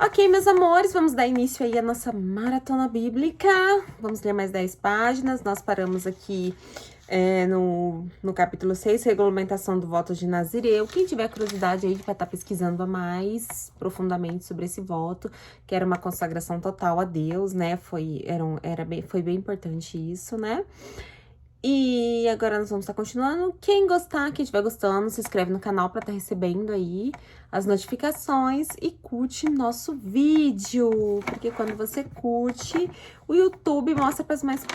Ok, meus amores, vamos dar início aí à nossa maratona bíblica. Vamos ler mais 10 páginas. Nós paramos aqui no capítulo 6, regulamentação do voto de Nazireu. Quem tiver curiosidade aí vai estar pesquisando mais profundamente sobre esse voto, que era uma consagração total a Deus, né? Foi bem importante isso, né? E agora nós vamos estar continuando. Quem gostar, quem estiver gostando, se inscreve no canal para estar recebendo aí as notificações e curte nosso vídeo. Porque quando você curte, o YouTube mostra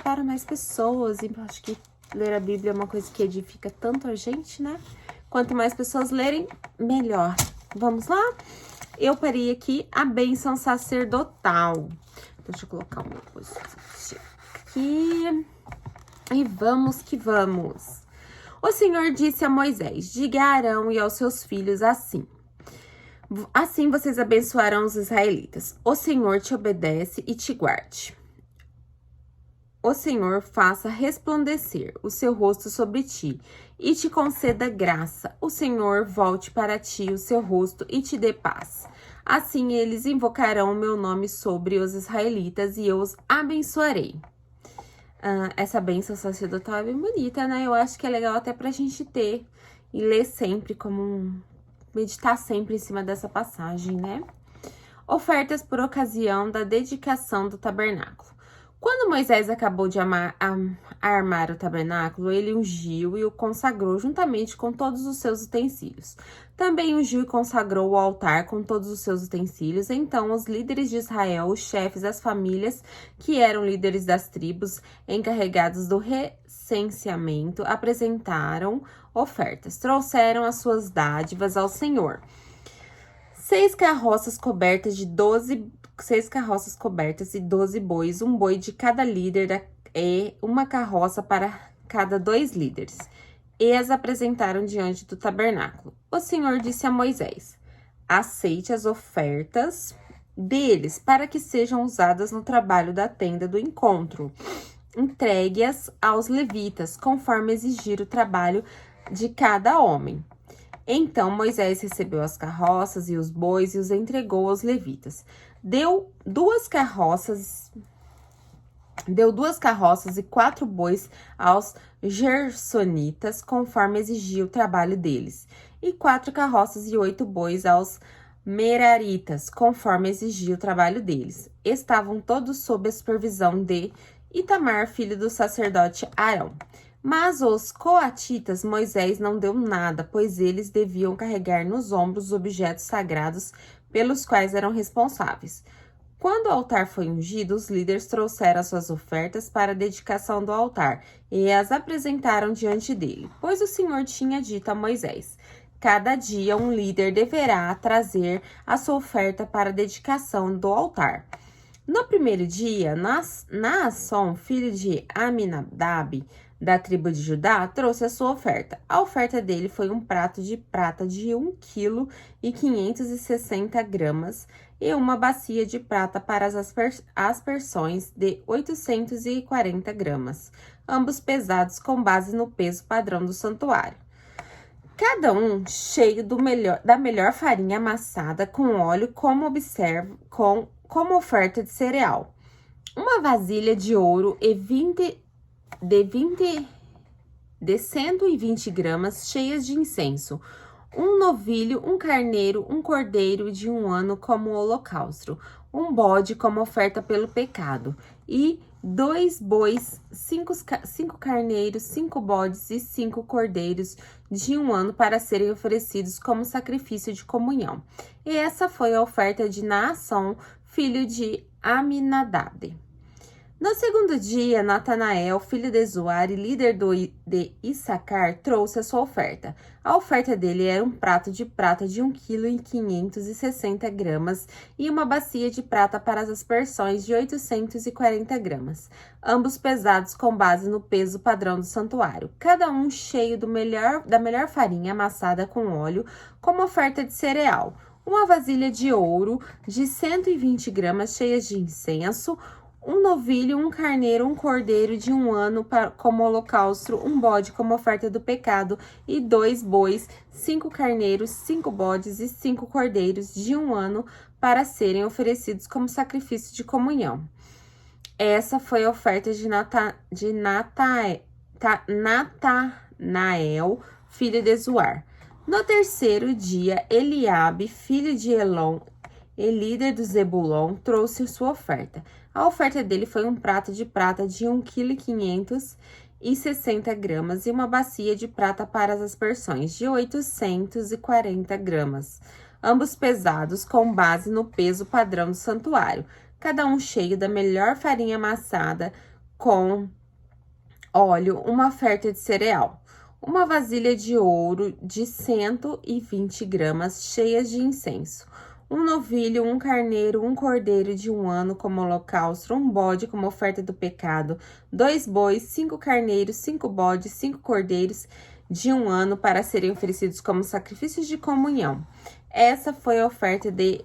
para mais pessoas. E eu acho que ler a Bíblia é uma coisa que edifica tanto a gente, né? Quanto mais pessoas lerem, melhor. Vamos lá? Eu parei aqui a bênção sacerdotal. Deixa eu colocar uma coisa aqui. E vamos que vamos. O Senhor disse a Moisés: diga a Arão e aos seus filhos assim: assim vocês abençoarão os israelitas. O Senhor te obedece e te guarde. O Senhor faça resplandecer o seu rosto sobre ti e te conceda graça. O Senhor volte para ti o seu rosto e te dê paz. Assim eles invocarão o meu nome sobre os israelitas e eu os abençoarei. Essa bênção sacerdotal é bem bonita, né? Eu acho que é legal até pra gente ter e ler sempre, meditar sempre em cima dessa passagem, né? Ofertas por ocasião da dedicação do tabernáculo. Quando Moisés acabou de armar o tabernáculo, ele ungiu e o consagrou juntamente com todos os seus utensílios. Também ungiu e consagrou o altar com todos os seus utensílios. Então, os líderes de Israel, os chefes das famílias, que eram líderes das tribos encarregados do recenseamento, apresentaram ofertas. Trouxeram as suas dádivas ao Senhor. 6 carroças cobertas e 12 bois, um boi de cada líder e uma carroça para cada 2 líderes. E as apresentaram diante do tabernáculo. O Senhor disse a Moisés: aceite as ofertas deles para que sejam usadas no trabalho da tenda do encontro. Entregue-as aos levitas, conforme exigir o trabalho de cada homem. Então Moisés recebeu as carroças e os bois e os entregou aos levitas. Deu duas carroças e 4 bois aos gersonitas, conforme exigia o trabalho deles, e 4 carroças e 8 bois aos meraritas, conforme exigia o trabalho deles. Estavam todos sob a supervisão de Itamar, filho do sacerdote Arão. Mas os coatitas Moisés não deu nada, pois eles deviam carregar nos ombros os objetos sagrados pelos quais eram responsáveis. Quando o altar foi ungido, os líderes trouxeram as suas ofertas para a dedicação do altar e as apresentaram diante dele, pois o Senhor tinha dito a Moisés: cada dia um líder deverá trazer a sua oferta para a dedicação do altar. No primeiro dia, Naasson, filho de Aminadab, da tribo de Judá, trouxe a sua oferta. A oferta dele foi um prato de prata de 1,560 kg e uma bacia de prata para as aspersões de 840 gramas, ambos pesados com base no peso padrão do santuário. Cada um cheio da melhor farinha amassada com óleo, como oferta de cereal. Uma vasilha de ouro de 120 gramas cheias de incenso, um novilho, um carneiro, um cordeiro de 1 ano como holocausto, um bode como oferta pelo pecado, e 2 bois, 5 carneiros, 5 bodes e 5 cordeiros de 1 ano para serem oferecidos como sacrifício de comunhão. E essa foi a oferta de Naasson, filho de Aminadab. No segundo dia, Natanael, filho de Zuar e líder de Issacar, trouxe a sua oferta. A oferta dele era um prato de prata de 1,560 kg e uma bacia de prata para as aspersões de 840 gramas, ambos pesados com base no peso padrão do santuário, cada um cheio da melhor farinha amassada com óleo como oferta de cereal, uma vasilha de ouro de 120 gramas cheias de incenso, um novilho, um carneiro, um cordeiro de 1 ano como holocausto, um bode como oferta do pecado, e 2 bois, 5 carneiros, 5 bodes e 5 cordeiros de 1 ano para serem oferecidos como sacrifício de comunhão. Essa foi a oferta de Natanael, filho de Zuar. No terceiro dia, Eliabe, filho de Elon, e líder do Zebulon, trouxe sua oferta. A oferta dele foi um prato de prata de 1,560 kg e uma bacia de prata para as aspersões de 840 gramas, ambos pesados com base no peso padrão do santuário, cada um cheio da melhor farinha amassada com óleo, uma oferta de cereal. Uma vasilha de ouro de 120 gramas cheias de incenso. Um novilho, um carneiro, um cordeiro de 1 ano como holocausto, um bode como oferta do pecado, 2 bois, 5 carneiros, 5 bodes, 5 cordeiros de 1 ano para serem oferecidos como sacrifícios de comunhão. Essa foi a oferta de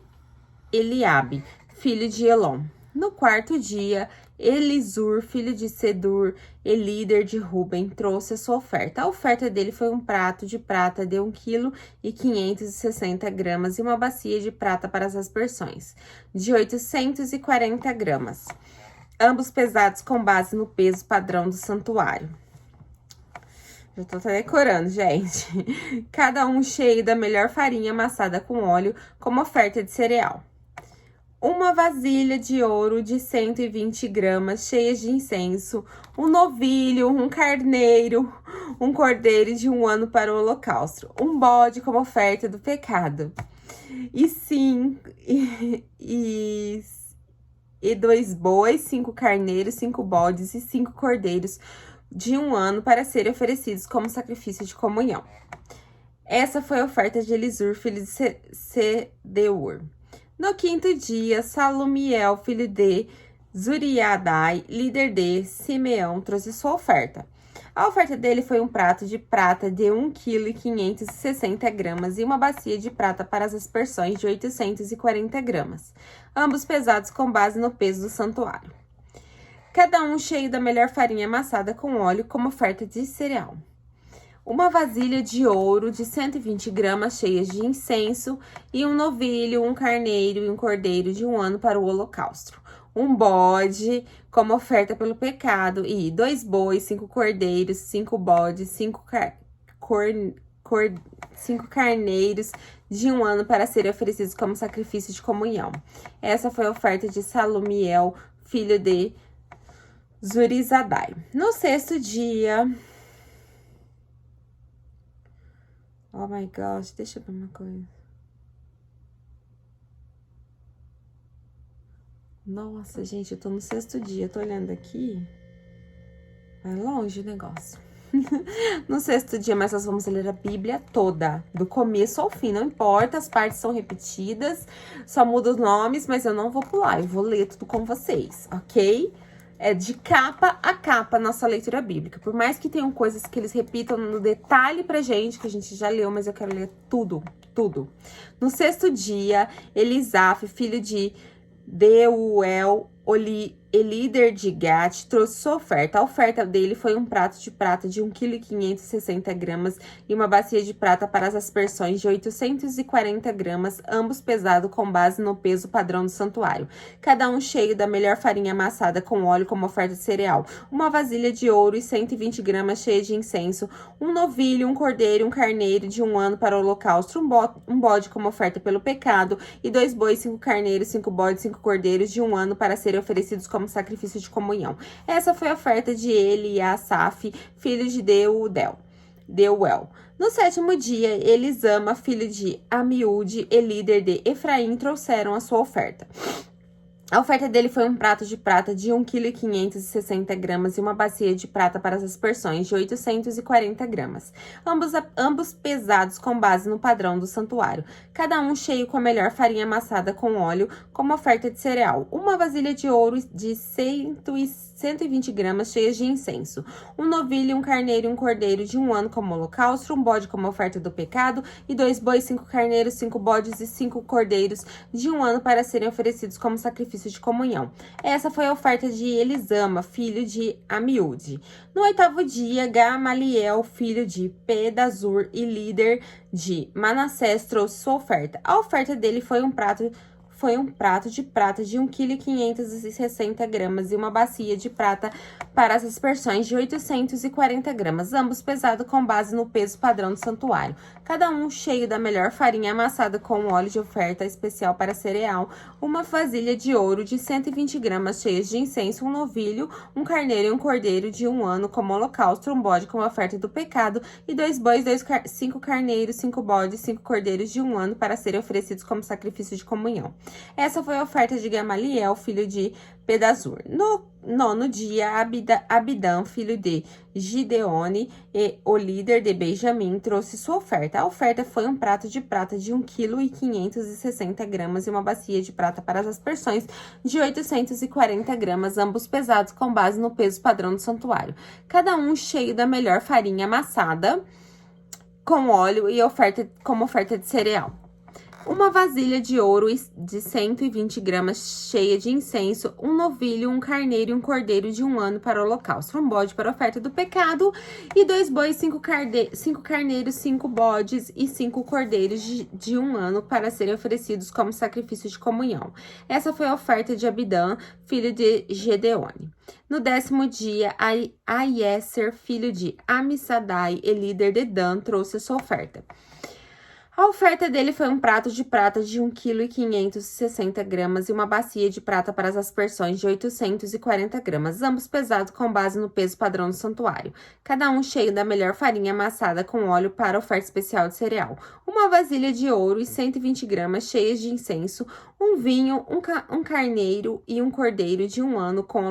Eliabe, filho de Elon. No quarto dia, Elisur, filho de Sedur, e líder de Ruben, trouxe a sua oferta. A oferta dele foi um prato de prata de 1,560 kg e uma bacia de prata para as aspersões, de 840 gramas, ambos pesados com base no peso padrão do santuário. Já tô até decorando, gente. Cada um cheio da melhor farinha amassada com óleo como oferta de cereal. Uma vasilha de ouro de 120 gramas cheias de incenso, um novilho, um carneiro, um cordeiro de 1 ano para o holocausto, um bode como oferta do pecado, e 2 bois, 5 carneiros, 5 bodes e 5 cordeiros de 1 ano para serem oferecidos como sacrifício de comunhão. Essa foi a oferta de Elisur, filho de Sedeur. No quinto dia, Salumiel, filho de Zuriadai, líder de Simeão, trouxe sua oferta. A oferta dele foi um prato de prata de 1,560 kg e uma bacia de prata para as aspersões de 840 gramas, ambos pesados com base no peso do santuário. Cada um cheio da melhor farinha amassada com óleo como oferta de cereal. Uma vasilha de ouro de 120 gramas cheias de incenso, e um novilho, um carneiro e um cordeiro de 1 ano para o holocausto. Um bode como oferta pelo pecado, e 2 bois, 5 cordeiros, 5 bodes, 5 carneiros de 1 ano para serem oferecidos como sacrifício de comunhão. Essa foi a oferta de Salumiel, filho de Zurizadai. No sexto dia... Oh my gosh, deixa eu ver uma coisa. Nossa, gente, eu tô no sexto dia, tô olhando aqui. Vai longe o negócio. No sexto dia, mas nós vamos ler a Bíblia toda, do começo ao fim, não importa, as partes são repetidas, só muda os nomes, mas eu não vou pular, eu vou ler tudo com vocês, ok? É de capa a capa nossa leitura bíblica. Por mais que tenham coisas que eles repitam no detalhe pra gente, que a gente já leu, mas eu quero ler tudo, tudo. No sexto dia, Elisaf, filho de Deuel, líder de Gat, trouxe sua oferta. A oferta dele foi um prato de prata de 1,560 kg e uma bacia de prata para as aspersões de 840 gramas, ambos pesados com base no peso padrão do santuário. Cada um cheio da melhor farinha amassada com óleo como oferta de cereal. Uma vasilha de ouro e 120 gramas cheia de incenso. Um novilho, um cordeiro, um carneiro de 1 ano para o holocausto. Um bode como oferta pelo pecado. E 2 bois, 5 carneiros, 5 bodes, 5 cordeiros de 1 ano para serem oferecidos como sacrifício de comunhão. Essa foi a oferta de Eliasaf, filho de Deuel. No sétimo dia, Elisama, filho de Amiúde, e líder de Efraim, trouxeram a sua oferta. A oferta dele foi um prato de prata de 1,560 kg e uma bacia de prata para as aspersões de 840 gramas, ambos pesados com base no padrão do santuário, cada um cheio com a melhor farinha amassada com óleo como oferta de cereal. Uma vasilha de ouro de 120 gramas cheias de incenso. Um novilho, um carneiro e um cordeiro de 1 ano como holocausto, um bode como oferta do pecado, e 2 bois, 5 carneiros, 5 bodes e 5 cordeiros de 1 ano para serem oferecidos como sacrifício sacrifício de comunhão. Essa foi a oferta de Elisama, filho de Amiúde. No 8º dia, Gamaliel, filho de Pedazur e líder de Manassés, trouxe sua oferta. A oferta dele foi um prato de prata de 1,560 kg e uma bacia de prata para as aspersões de 840 gramas, ambos pesados com base no peso padrão do santuário. Cada um cheio da melhor farinha amassada com óleo de oferta especial para cereal, uma vasilha de ouro de 120 gramas cheias de incenso, um novilho, um carneiro e um cordeiro de 1 ano como holocausto, um bode como oferta do pecado e 2 bois, 5 carneiros, 5 bodes, 5 cordeiros de 1 ano para serem oferecidos como sacrifício de comunhão. Essa foi a oferta de Gamaliel, filho de Pedazur. No 9º dia, Abidã, filho de Gideone, e o líder de Benjamim, trouxe sua oferta. A oferta foi um prato de prata de 1,560 kg e uma bacia de prata para as aspersões de 840 gramas, ambos pesados com base no peso padrão do santuário. Cada um cheio da melhor farinha amassada com óleo e como oferta de cereal. Uma vasilha de ouro de 120 gramas cheia de incenso, um novilho, um carneiro e um cordeiro de 1 ano para o holocausto, um bode para a oferta do pecado e 2 bois, 5 carneiros, 5 bodes e 5 cordeiros de 1 ano para serem oferecidos como sacrifício de comunhão. Essa foi a oferta de Abidã, filho de Gedeone. No 10º dia, Aiéser, filho de Amissadai e líder de Dan, trouxe a sua oferta. A oferta dele foi um prato de prata de 1,560 kg e uma bacia de prata para as aspersões de 840 gramas, ambos pesados com base no peso padrão do santuário. Cada um cheio da melhor farinha amassada com óleo para oferta especial de cereal. Uma vasilha de ouro e 120 gramas cheias de incenso, um vinho, um carneiro e um cordeiro de 1 ano com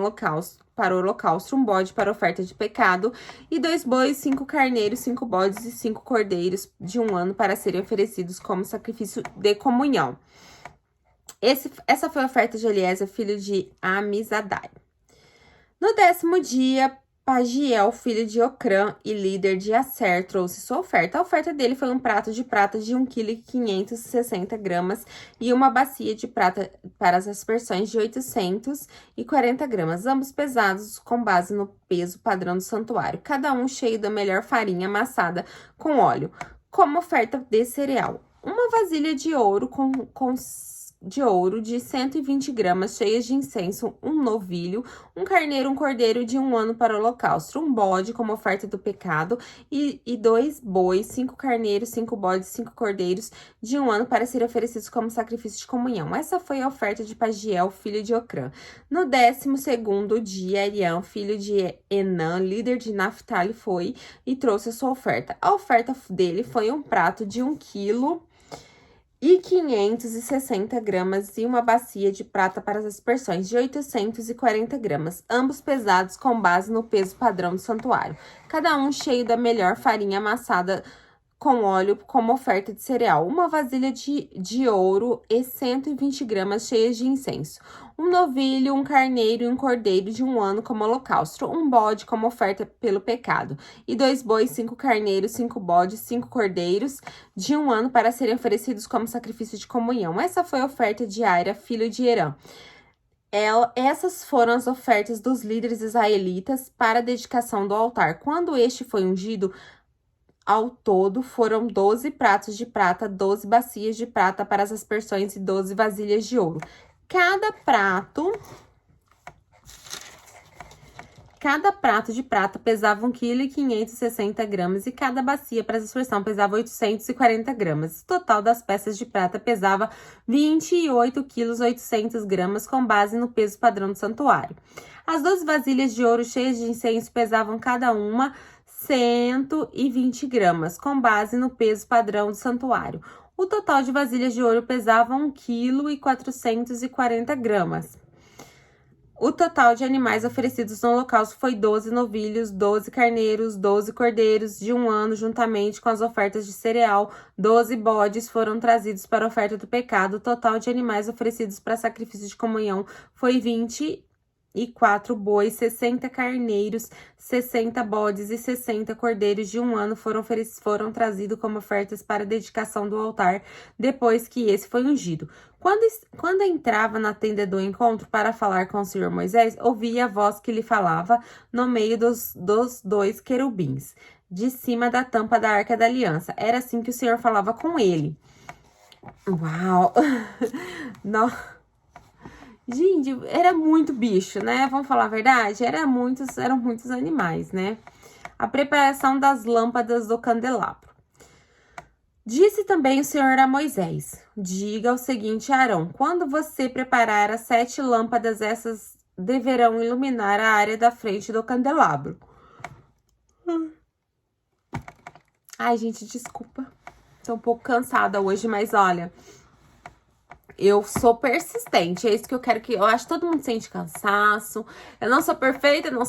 para o holocausto, um bode para oferta de pecado, e 2 bois, 5 carneiros, 5 bodes e 5 cordeiros de 1 ano para serem oferecidos como sacrifício de comunhão. Essa foi a oferta de Eliezer, filho de Amizadai. No 10º dia, Pagiel, filho de Ocrã e líder de Aser, trouxe sua oferta. A oferta dele foi um prato de prata de 1,560 kg e uma bacia de prata para as aspersões de 840 gramas, ambos pesados com base no peso padrão do santuário, cada um cheio da melhor farinha amassada com óleo, como oferta de cereal. Uma vasilha de ouro de 120 gramas cheias de incenso, um novilho, um carneiro, um cordeiro de 1 ano para o holocausto, um bode como oferta do pecado e 2 bois, 5 carneiros, 5 bodes, 5 cordeiros de 1 ano para serem oferecidos como sacrifício de comunhão. Essa foi a oferta de Pagiel, filho de Ocrã. No 12º dia, Arião, filho de Enã, líder de Naphtali, foi e trouxe a sua oferta. A oferta dele foi um prato de 1,560 kg e uma bacia de prata para as aspersões de 840 gramas, ambos pesados com base no peso padrão do santuário, cada um cheio da melhor farinha amassada com óleo como oferta de cereal, uma vasilha de ouro e 120 gramas cheias de incenso, um novilho, um carneiro e um cordeiro de 1 ano como holocausto, um bode como oferta pelo pecado, e 2 bois, 5 carneiros, 5 bodes, 5 cordeiros de 1 ano para serem oferecidos como sacrifício de comunhão. Essa foi a oferta de Aira, filho de Herã. Essas foram as ofertas dos líderes israelitas para a dedicação do altar. Quando este foi ungido, ao todo, foram 12 pratos de prata, 12 bacias de prata para as aspersões e 12 vasilhas de ouro. Cada prato de prata pesava 1,560 kg e cada bacia para essa aspersão pesava 840 gramas. O total das peças de prata pesava 28,8 kg com base no peso padrão do santuário. As 12 vasilhas de ouro cheias de incenso pesavam cada uma 120 gramas, com base no peso padrão do santuário. O total de vasilhas de ouro pesava 1,440 kg. O total de animais oferecidos no holocausto foi 12 novilhos, 12 carneiros, 12 cordeiros de 1 ano, juntamente com as ofertas de cereal. 12 bodes foram trazidos para a oferta do pecado. O total de animais oferecidos para sacrifício de comunhão foi 20 e 4 bois, 60 carneiros, 60 bodes e 60 cordeiros de 1 ano foram trazidos como ofertas para a dedicação do altar, depois que esse foi ungido. Quando entrava na tenda do encontro para falar com o Senhor Moisés, ouvia a voz que lhe falava no meio dos 2 querubins, de cima da tampa da Arca da Aliança. Era assim que o Senhor falava com ele. Uau! Não. Gente, era muito bicho, né? Vamos falar a verdade? Eram muitos animais, né? A preparação das lâmpadas do candelabro. Disse também o Senhor a Moisés: diga o seguinte a Arão: quando você preparar as 7 lâmpadas, essas deverão iluminar a área da frente do candelabro. Ai, gente, desculpa. Tô um pouco cansada hoje, mas olha, eu sou persistente, é isso que eu quero que... Eu acho que todo mundo sente cansaço. Eu não sou perfeita, não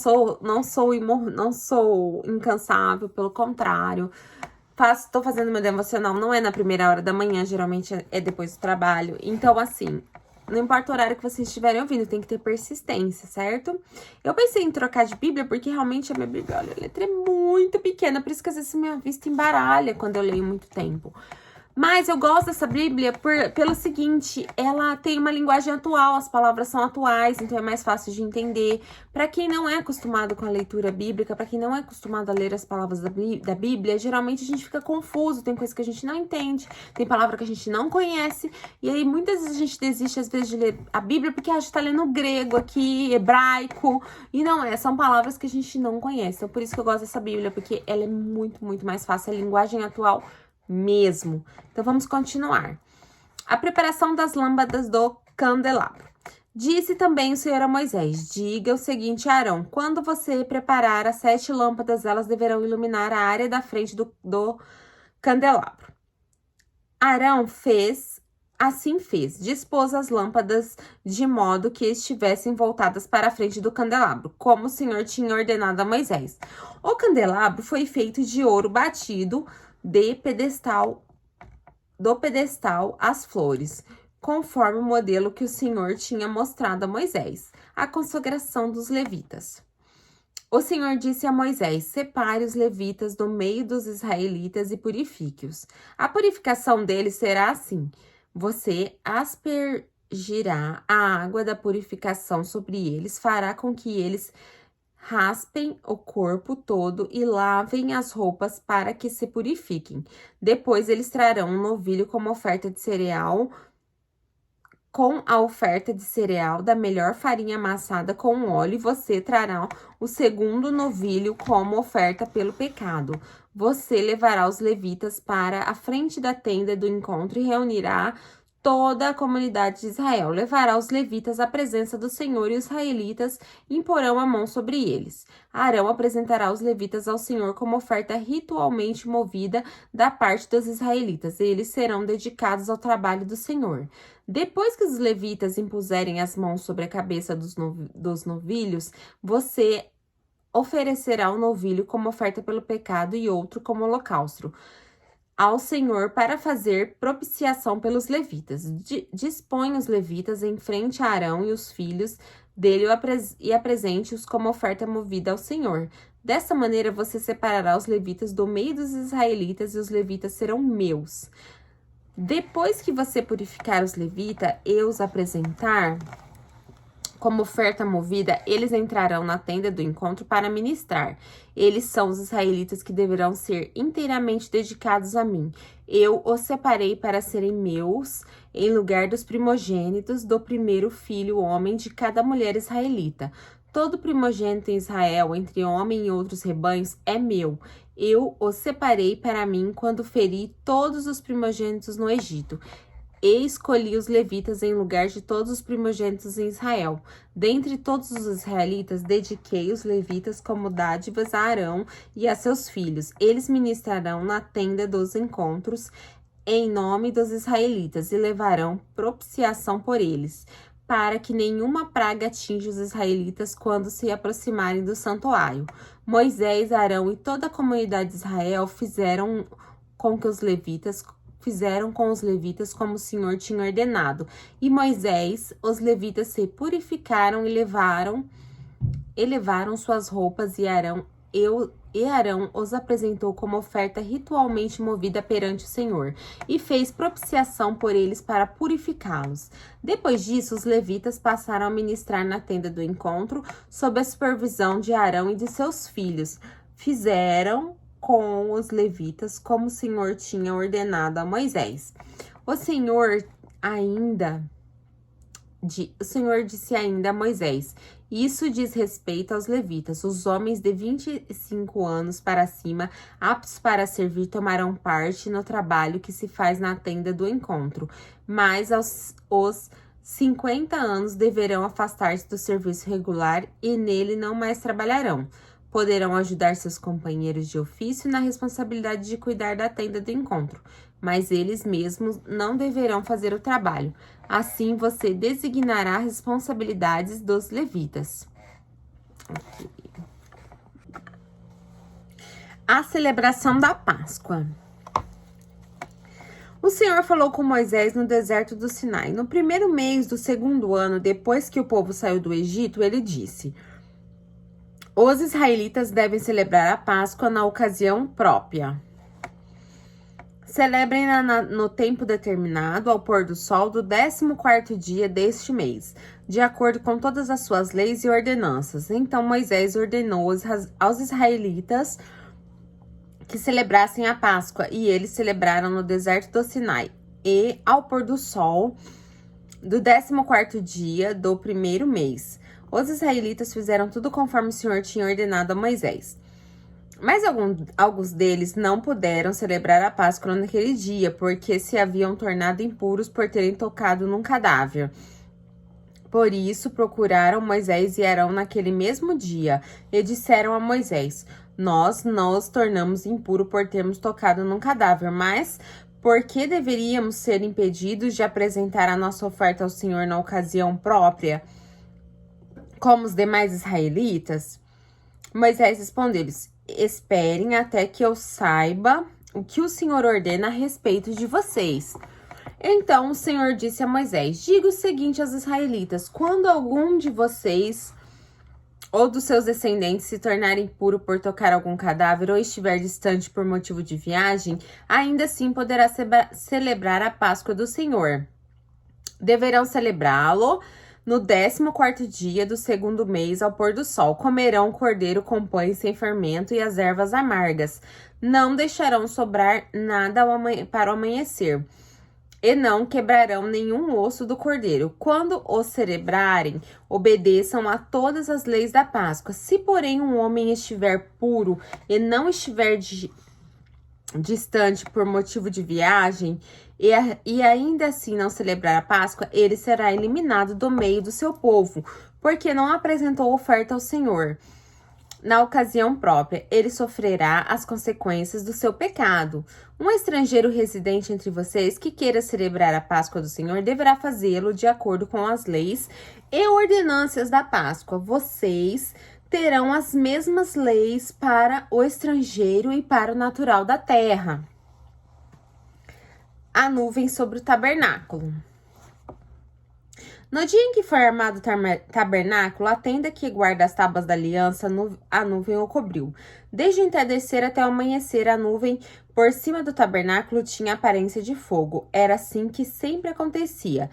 sou incansável, pelo contrário. Tô fazendo meu devocional, não é na primeira hora da manhã, geralmente é depois do trabalho. Então, assim, não importa o horário que vocês estiverem ouvindo, tem que ter persistência, certo? Eu pensei em trocar de Bíblia, porque realmente a minha Bíblia, olha, a letra é muito pequena, por isso que às vezes minha vista embaralha quando eu leio muito tempo. Mas eu gosto dessa Bíblia pelo seguinte, ela tem uma linguagem atual, as palavras são atuais, então é mais fácil de entender. Para quem não é acostumado com a leitura bíblica, para quem não é acostumado a ler as palavras da Bíblia, geralmente a gente fica confuso, tem coisa que a gente não entende, tem palavra que a gente não conhece, e aí muitas vezes a gente desiste às vezes de ler a Bíblia porque a gente tá lendo grego aqui, hebraico, e não é, são palavras que a gente não conhece. Então por isso que eu gosto dessa Bíblia, porque ela é muito, muito mais fácil, a linguagem atual mesmo. Então, vamos continuar. A preparação das lâmpadas do candelabro. Disse também o Senhor a Moisés: diga o seguinte a Arão: quando você preparar as 7 lâmpadas, elas deverão iluminar a área da frente do candelabro. Arão assim fez, dispôs as lâmpadas de modo que estivessem voltadas para a frente do candelabro, como o Senhor tinha ordenado a Moisés. O candelabro foi feito de ouro batido do pedestal às flores, conforme o modelo que o Senhor tinha mostrado a Moisés. A consagração dos levitas. O Senhor disse a Moisés: separe os levitas do meio dos israelitas e purifique-os. A purificação deles será assim: você aspergirá a água da purificação sobre eles, fará com que eles raspem o corpo todo e lavem as roupas para que se purifiquem. Depois eles trarão um novilho como oferta de cereal, com a oferta de cereal da melhor farinha amassada com óleo, e você trará o segundo novilho como oferta pelo pecado. Você levará os levitas para a frente da tenda do encontro e reunirá toda a comunidade de Israel. Levará os levitas à presença do Senhor e os israelitas imporão a mão sobre eles. Arão apresentará os levitas ao Senhor como oferta ritualmente movida da parte dos israelitas, e eles serão dedicados ao trabalho do Senhor. Depois que os levitas impuserem as mãos sobre a cabeça dos novilhos, você oferecerá um novilho como oferta pelo pecado e outro como holocausto ao Senhor para fazer propiciação pelos levitas. Dispõe os levitas em frente a Arão e os filhos dele e apresente-os como oferta movida ao Senhor. Dessa maneira você separará os levitas do meio dos israelitas e os levitas serão meus. Depois que você purificar os levitas e os apresentar como oferta movida, eles entrarão na tenda do encontro para ministrar. Eles são os israelitas que deverão ser inteiramente dedicados a mim. Eu os separei para serem meus, em lugar dos primogênitos do primeiro filho homem de cada mulher israelita. Todo primogênito em Israel, entre homem e outros rebanhos, é meu. Eu os separei para mim quando feri todos os primogênitos no Egito. E escolhi os levitas em lugar de todos os primogênitos em Israel. Dentre todos os israelitas, dediquei os levitas como dádivas a Arão e a seus filhos. Eles ministrarão na tenda dos encontros em nome dos israelitas e levarão propiciação por eles, para que nenhuma praga atinja os israelitas quando se aproximarem do santuário. Moisés, Arão e toda a comunidade de Israel fizeram com que os levitas fizeram com os levitas como o Senhor tinha ordenado. E Moisés, os levitas se purificaram e elevaram suas roupas, e Arão os apresentou como oferta ritualmente movida perante o Senhor, e fez propiciação por eles para purificá-los. Depois disso, os levitas passaram a ministrar na tenda do encontro, sob a supervisão de Arão e de seus filhos. Fizeram com os levitas como o Senhor tinha ordenado a Moisés. O Senhor disse ainda a Moisés: isso diz respeito aos levitas. Os homens de 25 anos para cima, aptos para servir, tomarão parte no trabalho que se faz na tenda do encontro. Mas os 50 anos deverão afastar-se do serviço regular e nele não mais trabalharão. Poderão ajudar seus companheiros de ofício na responsabilidade de cuidar da tenda do encontro, mas eles mesmos não deverão fazer o trabalho. Assim, você designará responsabilidades dos levitas. A celebração da Páscoa. O Senhor falou com Moisés no deserto do Sinai. No primeiro mês do segundo ano, depois que o povo saiu do Egito, ele disse: os israelitas devem celebrar a Páscoa na ocasião própria. Celebrem-na no tempo determinado, ao pôr do sol do 14º dia deste mês, de acordo com todas as suas leis e ordenanças. Então Moisés ordenou aos israelitas que celebrassem a Páscoa, e eles celebraram no deserto do Sinai, e ao pôr do sol do 14º dia do primeiro mês. Os israelitas fizeram tudo conforme o Senhor tinha ordenado a Moisés. Mas alguns deles não puderam celebrar a Páscoa naquele dia, porque se haviam tornado impuros por terem tocado num cadáver. Por isso, procuraram Moisés e Arão naquele mesmo dia, e disseram a Moisés: nós nos tornamos impuros por termos tocado num cadáver, mas por que deveríamos ser impedidos de apresentar a nossa oferta ao Senhor na ocasião própria, como os demais israelitas? Moisés respondeu-lhes: esperem até que eu saiba o que o Senhor ordena a respeito de vocês. Então o Senhor disse a Moisés: diga o seguinte aos israelitas: quando algum de vocês ou dos seus descendentes se tornar impuro por tocar algum cadáver ou estiver distante por motivo de viagem, ainda assim poderá celebrar a Páscoa do Senhor. Deverão celebrá-lo no 14º dia do segundo mês, ao pôr do sol. Comerão o cordeiro com pães sem fermento e as ervas amargas. Não deixarão sobrar nada para o amanhecer, e não quebrarão nenhum osso do cordeiro. Quando o celebrarem, obedeçam a todas as leis da Páscoa. Se, porém, um homem estiver puro e não estiver distante por motivo de viagem, e ainda assim não celebrar a Páscoa, ele será eliminado do meio do seu povo, porque não apresentou oferta ao Senhor. Na ocasião própria, ele sofrerá as consequências do seu pecado. Um estrangeiro residente entre vocês que queira celebrar a Páscoa do Senhor deverá fazê-lo de acordo com as leis e ordenâncias da Páscoa. Vocês terão as mesmas leis para o estrangeiro e para o natural da terra. A nuvem sobre o tabernáculo. No dia em que foi armado o tabernáculo, a tenda que guarda as tábuas da aliança, a nuvem o cobriu. Desde o entardecer até o amanhecer, a nuvem por cima do tabernáculo tinha aparência de fogo. Era assim que sempre acontecia.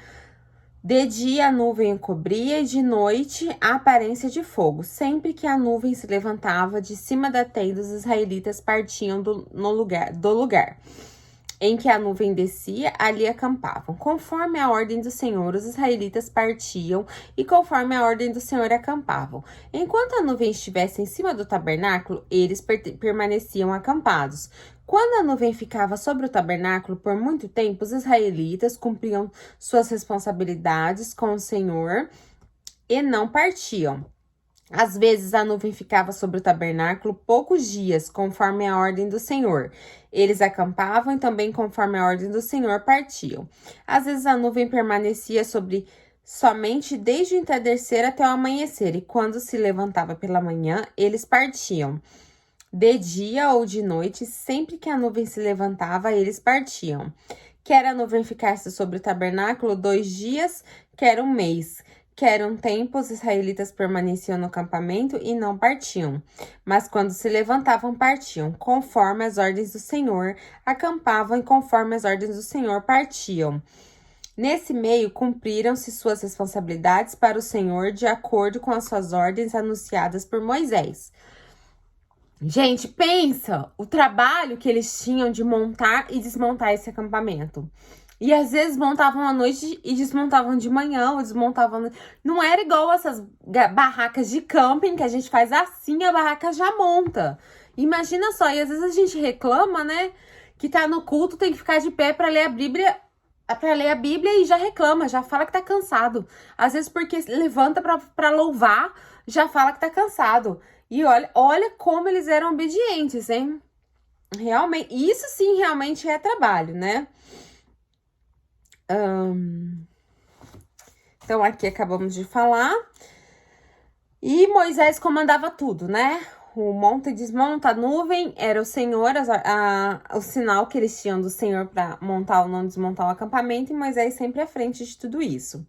De dia a nuvem o cobria e de noite a aparência de fogo. Sempre que a nuvem se levantava de cima da tenda, os israelitas partiam do lugar em que a nuvem descia, ali acampavam. Conforme a ordem do Senhor, os israelitas partiam e conforme a ordem do Senhor acampavam. Enquanto a nuvem estivesse em cima do tabernáculo, eles permaneciam acampados. Quando a nuvem ficava sobre o tabernáculo por muito tempo, os israelitas cumpriam suas responsabilidades com o Senhor e não partiam. Às vezes a nuvem ficava sobre o tabernáculo poucos dias, conforme a ordem do Senhor. Eles acampavam e também, conforme a ordem do Senhor, partiam. Às vezes a nuvem permanecia somente desde o entardecer até o amanhecer, e quando se levantava pela manhã, eles partiam. De dia ou de noite, sempre que a nuvem se levantava, eles partiam. Quer a nuvem ficasse sobre o tabernáculo 2 dias, quer um mês. Quer um tempo, os israelitas permaneciam no acampamento e não partiam. Mas quando se levantavam, partiam, conforme as ordens do Senhor, acampavam e conforme as ordens do Senhor partiam. Nesse meio, cumpriram-se suas responsabilidades para o Senhor de acordo com as suas ordens anunciadas por Moisés. Gente, pensa o trabalho que eles tinham de montar e desmontar esse acampamento. E às vezes montavam à noite e desmontavam de manhã, ou desmontavam... Não era igual essas barracas de camping que a gente faz assim, a barraca já monta. Imagina só, e às vezes a gente reclama, né? Que tá no culto, tem que ficar de pé para ler a Bíblia e já reclama, já fala que tá cansado. Às vezes porque levanta para louvar, já fala que tá cansado. E olha como eles eram obedientes, hein? Realmente, isso sim realmente é trabalho, né? Então, aqui acabamos de falar. E Moisés comandava tudo, né? O monta e desmonta, a nuvem era o Senhor, o sinal que eles tinham do Senhor para montar ou não desmontar o acampamento, e Moisés sempre à frente de tudo isso.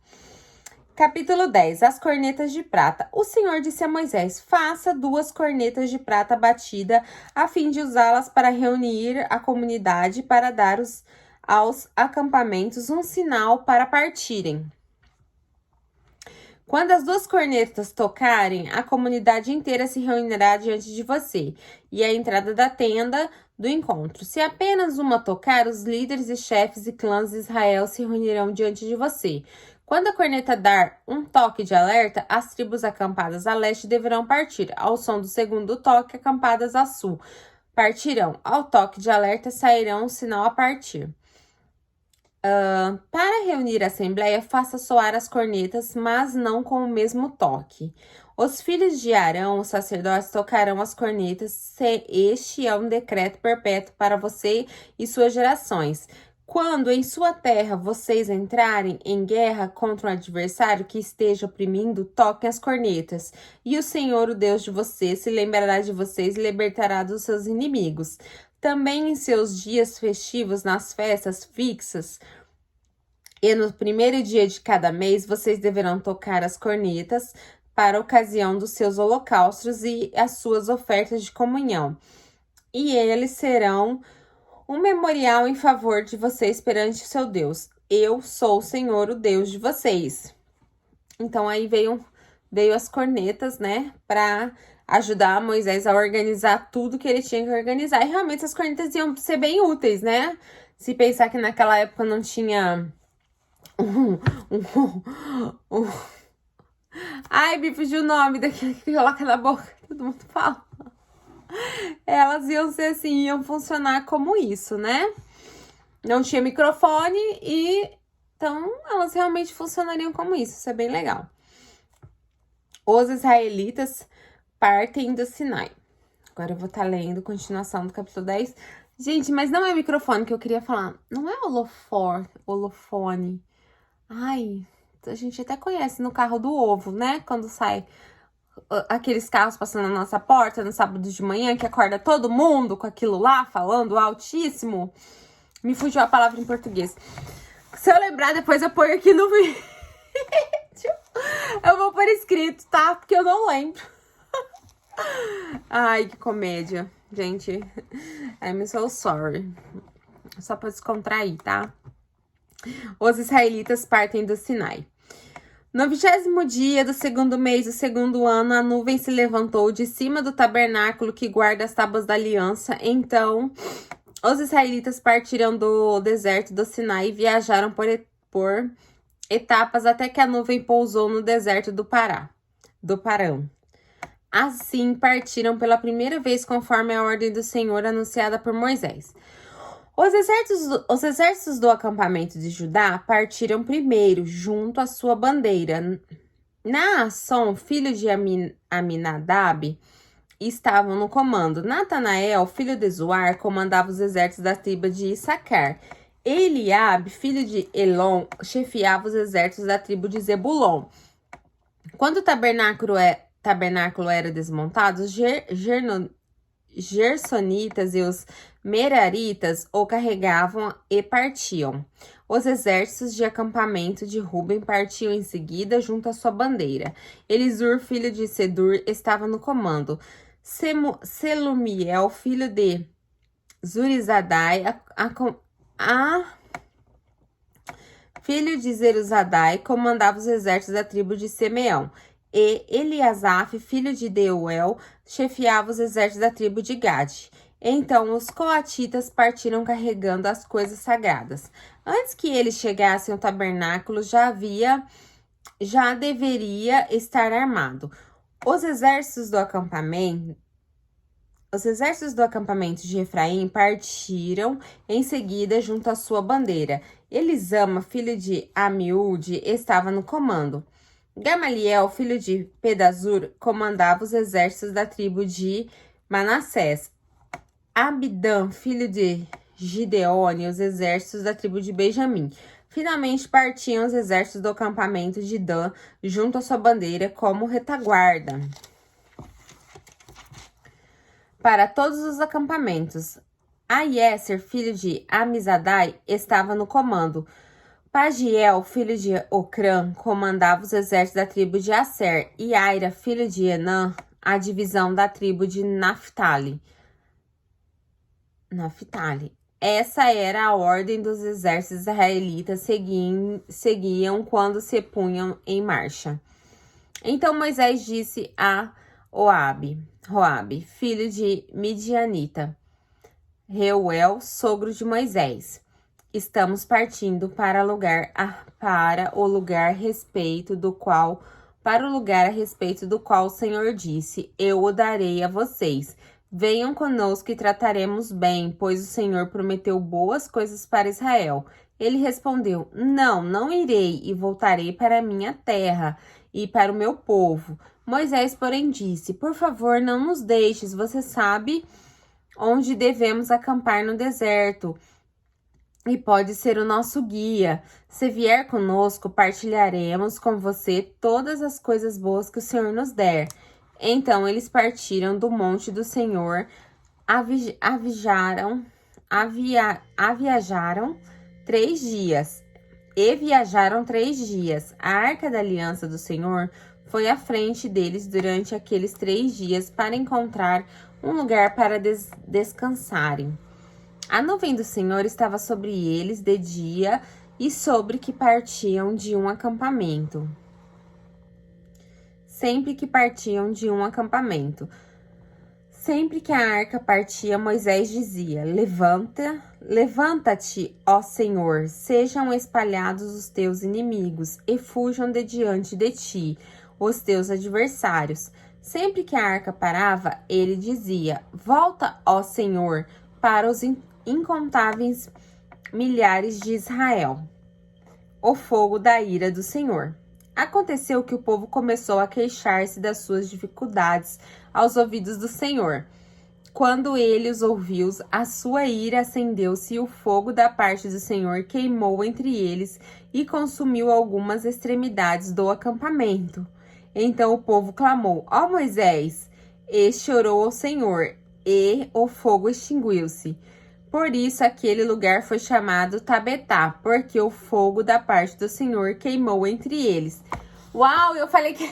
Capítulo 10, as cornetas de prata. O Senhor disse a Moisés, faça 2 cornetas de prata batida, a fim de usá-las para reunir a comunidade, para dar aos acampamentos um sinal para partirem. Quando as 2 cornetas tocarem, a comunidade inteira se reunirá diante de você, e à entrada da tenda do encontro. Se apenas uma tocar, os líderes e chefes e clãs de Israel se reunirão diante de você. Quando a corneta dar um toque de alerta, as tribos acampadas a leste deverão partir. Ao som do segundo toque, acampadas a sul partirão. Ao toque de alerta, sairão o sinal a partir. Para reunir a assembleia, faça soar as cornetas, mas não com o mesmo toque. Os filhos de Arão, os sacerdotes, tocarão as cornetas. Este é um decreto perpétuo para você e suas gerações. Quando em sua terra vocês entrarem em guerra contra um adversário que esteja oprimindo, toquem as cornetas. E o Senhor, o Deus de vocês, se lembrará de vocês e libertará dos seus inimigos. Também em seus dias festivos, nas festas fixas, e no primeiro dia de cada mês, vocês deverão tocar as cornetas para a ocasião dos seus holocaustos e as suas ofertas de comunhão. E eles serão um memorial em favor de vocês perante o seu Deus. Eu sou o Senhor, o Deus de vocês. Então, aí veio as cornetas, né, para ajudar Moisés a organizar tudo que ele tinha que organizar. E realmente as cornetas iam ser bem úteis, né? Se pensar que naquela época não tinha... Ai, me fugiu o nome daquele que coloca na boca, todo mundo fala. Elas iam ser assim, iam funcionar como isso, né? Não tinha microfone e... Então, elas realmente funcionariam como isso é bem legal. Os israelitas partem do Sinai. Agora eu vou estar lendo a continuação do capítulo 10. Gente, mas não é microfone que eu queria falar. Não é holofone. Ai, a gente até conhece no carro do ovo, né? Quando sai aqueles carros passando na nossa porta no sábado de manhã, que acorda todo mundo com aquilo lá, falando altíssimo. Me fugiu a palavra em português. Se eu lembrar, depois eu ponho aqui no vídeo. Eu vou pôr escrito, tá? Porque eu não lembro. Ai, que comédia. Gente, I'm so sorry. Só pra descontrair, tá? Os israelitas partem do Sinai. No 20º dia do segundo mês do segundo ano, a nuvem se levantou de cima do tabernáculo que guarda as tábuas da aliança. Então, os israelitas partiram do deserto do Sinai e viajaram por etapas até que a nuvem pousou no deserto do Parão. Assim, partiram pela primeira vez conforme a ordem do Senhor anunciada por Moisés. Os exércitos do acampamento de Judá partiram primeiro, junto à sua bandeira. Naasson, filho de Aminadab, estavam no comando. Natanael, filho de Zuar, comandava os exércitos da tribo de Issacar. Eliabe, filho de Elon, chefiava os exércitos da tribo de Zebulon. Quando o tabernáculo era desmontado, gersonitas e os meraritas o carregavam e partiam. Os exércitos de acampamento de Ruben partiam em seguida junto à sua bandeira. Elisur, filho de Sedur, estava no comando. Selumiel, filho de Zurizadai, filho de Zeruzadai, comandava os exércitos da tribo de Simeão. E Eliasaf, filho de Deuel, chefiava os exércitos da tribo de Gade. Então os coatitas partiram carregando as coisas sagradas. Antes que eles chegassem ao tabernáculo, já deveria estar armado. Os exércitos do acampamento de Efraim partiram em seguida junto à sua bandeira. Elisama, filho de Amiúde, estava no comando. Gamaliel, filho de Pedazur, comandava os exércitos da tribo de Manassés. Abidã, filho de Gideone, os exércitos da tribo de Benjamim. Finalmente partiam os exércitos do acampamento de Dan junto à sua bandeira como retaguarda para todos os acampamentos. Aiéser, filho de Amizadai, estava no comando. Pagiel, filho de Ocrã, comandava os exércitos da tribo de Aser, e Aira, filho de Enã, a divisão da tribo de Naphtali. Essa era a ordem dos exércitos israelitas seguiam quando se punham em marcha. Então Moisés disse a Roabe, filho de Midianita, Reuel, sogro de Moisés: estamos partindo para o lugar a respeito do qual o Senhor disse: eu o darei a vocês. Venham conosco e trataremos bem, pois o Senhor prometeu boas coisas para Israel. Ele respondeu: não irei, e voltarei para a minha terra e para o meu povo. Moisés, porém, disse: por favor, não nos deixes, você sabe onde devemos acampar no deserto e pode ser o nosso guia. Se vier conosco, partilharemos com você todas as coisas boas que o Senhor nos der. Então eles partiram do monte do Senhor, viajaram 3 dias. A Arca da Aliança do Senhor foi à frente deles durante aqueles 3 dias para encontrar um lugar para descansarem. A nuvem do Senhor estava sobre eles de dia e sobre que partiam de um acampamento. Sempre que a arca partia, Moisés dizia: levanta-te, ó Senhor, sejam espalhados os teus inimigos e fujam de diante de ti os teus adversários. Sempre que a arca parava, ele dizia: volta, ó Senhor, para os incontáveis milhares de Israel. O fogo da ira do Senhor. Aconteceu que o povo começou a queixar-se das suas dificuldades aos ouvidos do Senhor. Quando ele os ouviu, a sua ira acendeu-se e o fogo da parte do Senhor queimou entre eles e consumiu algumas extremidades do acampamento. Então o povo clamou: ó Moisés! Este orou ao Senhor, e o fogo extinguiu-se. Por isso aquele lugar foi chamado Tabetá, porque o fogo da parte do Senhor queimou entre eles. Uau, eu falei que...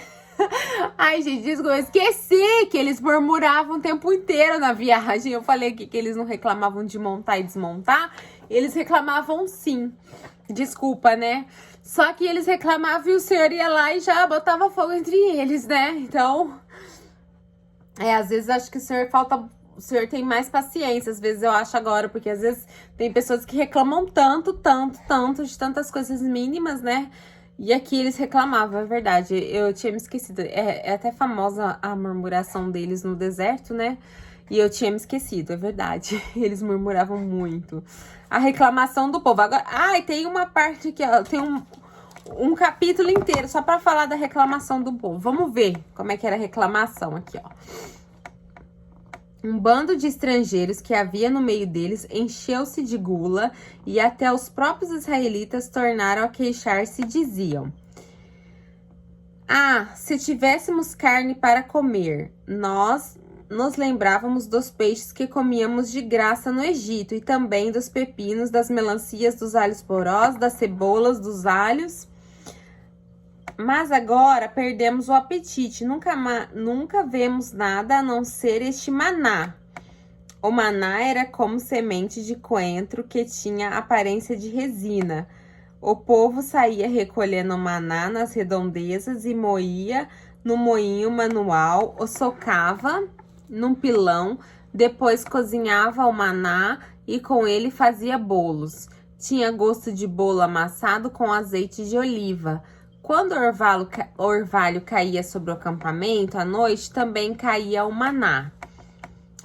Ai, gente, desculpa, eu esqueci que eles murmuravam o tempo inteiro na viagem. Eu falei aqui que eles não reclamavam de montar e desmontar. Eles reclamavam sim. Desculpa, né? Só que eles reclamavam e o Senhor ia lá e já botava fogo entre eles, né? Então, às vezes acho que o Senhor tem mais paciência, às vezes eu acho agora, porque às vezes tem pessoas que reclamam tanto de tantas coisas mínimas, né? E aqui eles reclamavam, é verdade, eu tinha me esquecido. É até famosa a murmuração deles no deserto, né? E eu tinha me esquecido, é verdade. Eles murmuravam muito. A reclamação do povo. Agora, tem uma parte aqui, ó, tem um capítulo inteiro só para falar da reclamação do povo. Vamos ver como é que era a reclamação aqui, ó. Um bando de estrangeiros que havia no meio deles encheu-se de gula e até os próprios israelitas tornaram a queixar-se e diziam: se tivéssemos carne para comer, nós nos lembrávamos dos peixes que comíamos de graça no Egito, e também dos pepinos, das melancias, dos alhos porós, das cebolas, dos alhos. Mas agora perdemos o apetite, nunca vemos nada a não ser este maná. O maná era como semente de coentro que tinha aparência de resina. O povo saía recolhendo o maná nas redondezas e moía no moinho manual, o socava num pilão, depois cozinhava o maná e com ele fazia bolos. Tinha gosto de bolo amassado com azeite de oliva. Quando o orvalho caía sobre o acampamento, à noite também caía o maná.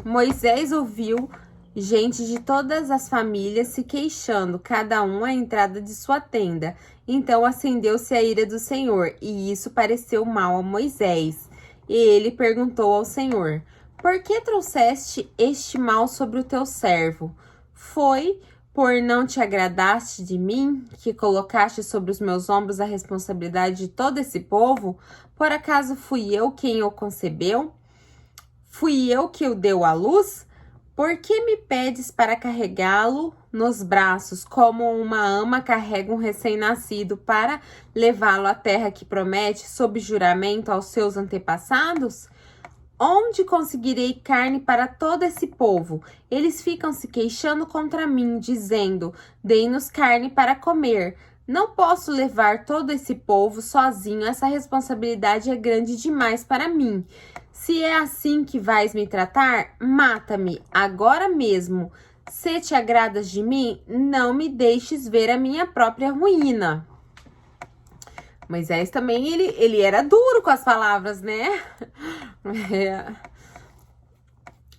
Moisés ouviu gente de todas as famílias se queixando, cada um à entrada de sua tenda. Então acendeu-se a ira do Senhor, e isso pareceu mal a Moisés. E ele perguntou ao Senhor: por que trouxeste este mal sobre o teu servo? Foi por não te agradaste de mim, que colocaste sobre os meus ombros a responsabilidade de todo esse povo? Por acaso fui eu quem o concebeu? Fui eu que o deu à luz? Por que me pedes para carregá-lo nos braços, como uma ama carrega um recém-nascido, para levá-lo à terra que promete, sob juramento aos seus antepassados? Onde conseguirei carne para todo esse povo? Eles ficam se queixando contra mim, dizendo: dê-nos carne para comer. Não posso levar todo esse povo sozinho, essa responsabilidade é grande demais para mim. Se é assim que vais me tratar, mata-me agora mesmo. Se te agradas de mim, não me deixes ver a minha própria ruína. Moisés também, ele era duro com as palavras, né?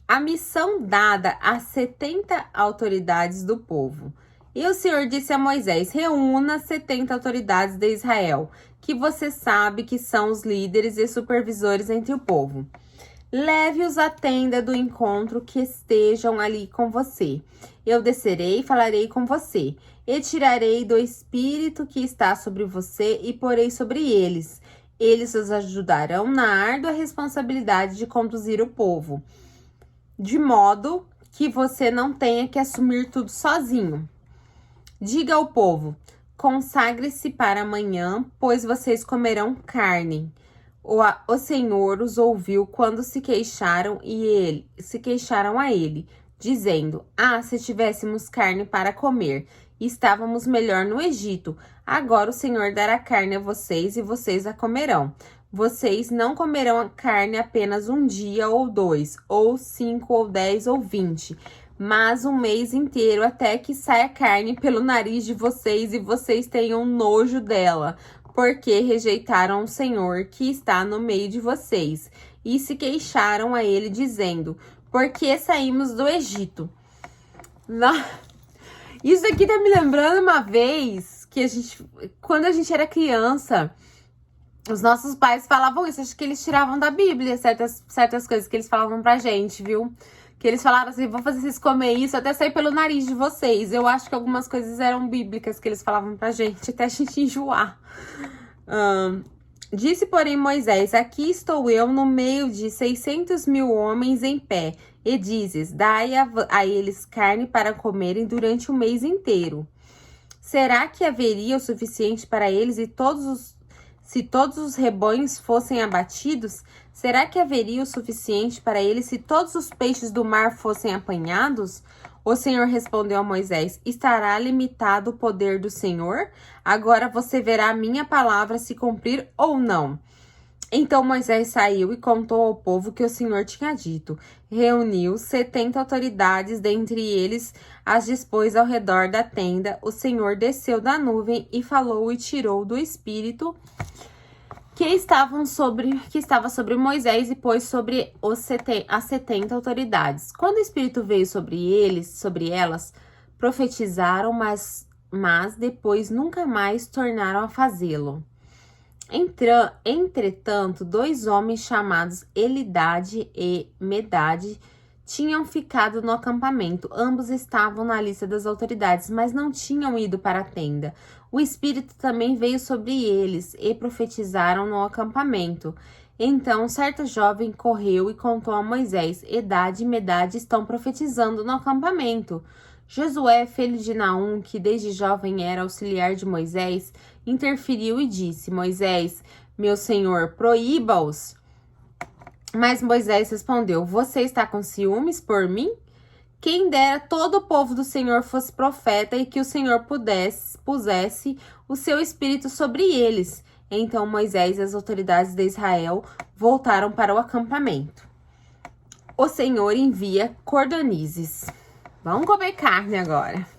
A missão dada a 70 autoridades do povo. E o Senhor disse a Moisés: reúna 70 autoridades de Israel, que você sabe que são os líderes e supervisores entre o povo. Leve-os à tenda do encontro que estejam ali com você. Eu descerei e falarei com você. E tirarei do espírito que está sobre você e porei sobre eles. Eles os ajudarão na árdua responsabilidade de conduzir o povo, de modo que você não tenha que assumir tudo sozinho. Diga ao povo: consagre-se para amanhã, pois vocês comerão carne. O Senhor os ouviu quando se queixaram a ele, dizendo: se tivéssemos carne para comer, estávamos melhor no Egito. Agora o Senhor dará carne a vocês e vocês a comerão. Vocês não comerão a carne apenas um dia ou 2, ou 5, ou 10, ou 20, mas um mês inteiro, até que saia carne pelo nariz de vocês e vocês tenham nojo dela, porque rejeitaram o Senhor que está no meio de vocês, e se queixaram a ele, dizendo: por que saímos do Egito? Isso aqui tá me lembrando uma vez que quando a gente era criança, os nossos pais falavam isso. Acho que eles tiravam da Bíblia certas coisas que eles falavam pra gente, viu? Que eles falavam assim: vou fazer vocês comer isso até sair pelo nariz de vocês. Eu acho que algumas coisas eram bíblicas que eles falavam pra gente, até a gente enjoar. Disse, porém, Moisés: aqui estou eu no meio de 600.000 homens em pé, e dizes: dai a eles carne para comerem durante o mês inteiro. Será que haveria o suficiente para eles se todos os rebanhos fossem abatidos? Será que haveria o suficiente para eles se todos os peixes do mar fossem apanhados? O Senhor respondeu a Moisés: estará limitado o poder do Senhor? Agora você verá a minha palavra se cumprir ou não. Então Moisés saiu e contou ao povo que o Senhor tinha dito. Reuniu 70 autoridades, dentre eles as dispôs ao redor da tenda. O Senhor desceu da nuvem e falou e tirou do espírito que estava sobre Moisés e pôs sobre as 70 autoridades. Quando o Espírito veio sobre elas, profetizaram, mas depois nunca mais tornaram a fazê-lo. Entretanto, 2 homens chamados Elidade e Medade tinham ficado no acampamento. Ambos estavam na lista das autoridades, mas não tinham ido para a tenda. O Espírito também veio sobre eles e profetizaram no acampamento. Então, certa jovem correu e contou a Moisés: Edade e Medade estão profetizando no acampamento. Josué, filho de Naum, que desde jovem era auxiliar de Moisés, interferiu e disse: Moisés, meu senhor, proíba-os. Mas Moisés respondeu: Você está com ciúmes por mim? Quem dera todo o povo do Senhor fosse profeta e que o Senhor pusesse o seu espírito sobre eles. Então Moisés e as autoridades de Israel voltaram para o acampamento. O Senhor envia cordonizes. Vamos comer carne agora.